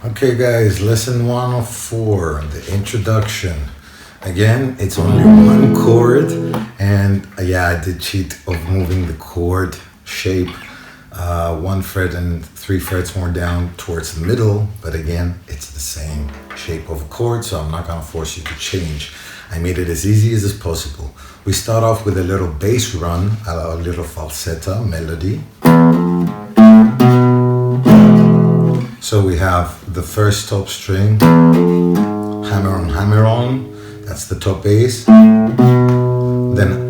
Okay guys, lesson 1 of 4, the introduction. Again, it's only one chord, and I did cheat of moving the chord shape 1 fret and 3 frets more down towards the middle, but again, it's the same shape of a chord, so I'm not gonna force you to change. I made it as easy as possible. We start off with a little bass run, a little falsetto melody. So we have the first top string, hammer on, that's the top bass. Then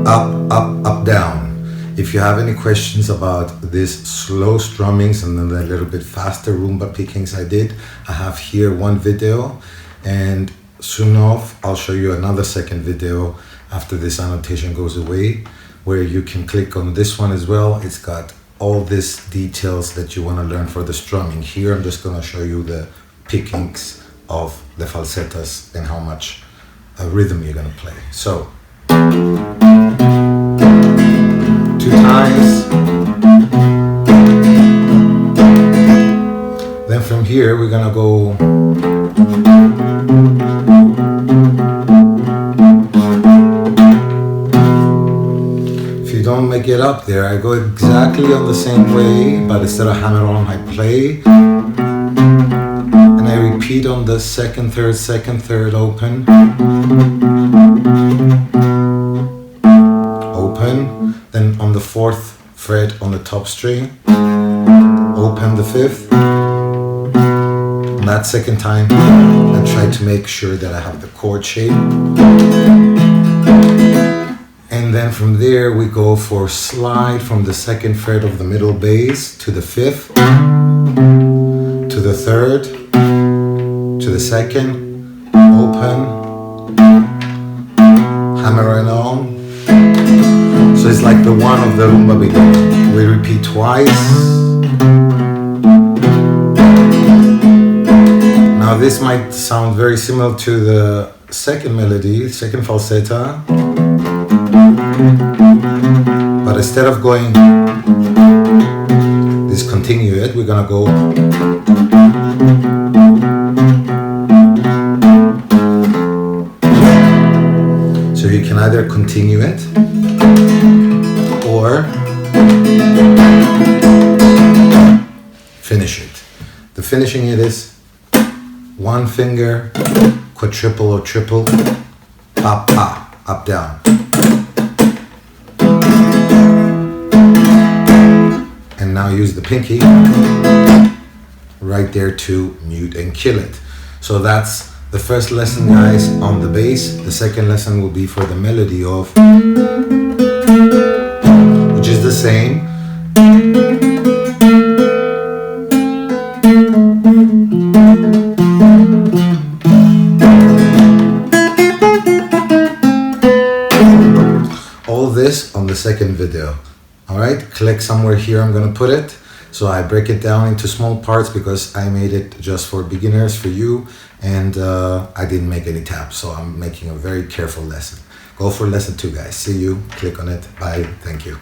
up, down. If you have any questions about this slow strummings and then the little bit faster rumba pickings I did, I have here one video, and soon off I'll show you another second video after this annotation goes away, where you can click on this one as well. It's got all these details that you want to learn for the strumming. Here I'm just going to show you the pickings of the falsettas and how much rhythm you're going to play. So 2 times. Then from here we're going to go don't make it up there. I go exactly on the same way, but instead of hammer on, I play. And I repeat on the second, third, open. Open. Then on the 4th fret on the top string, open the 5th. And that second time, I try to make sure that I have the chord shape. And then from there we go for slide from the 2nd fret of the middle bass to the 5th, to the 3rd, to the 2nd, open, hammer it on. So it's like the one of the rumba beginning. We repeat twice. Now this might sound very similar to the second melody, second falsetto. But instead of going discontinue it, we're gonna go so you can either continue it or finish it. The finishing it is 1 finger, quadruple or triple, pa pa, up down. And now use the pinky right there to mute and kill it. So that's the first lesson, guys, on the bass. The second lesson will be for the melody of, which is the same. All this on the second video. Alright, click somewhere here, I'm gonna put it. So I break it down into small parts because I made it just for beginners, for you, and I didn't make any tabs, so I'm making a very careful lesson. Go for lesson 2, guys. See you, click on it, bye, thank you.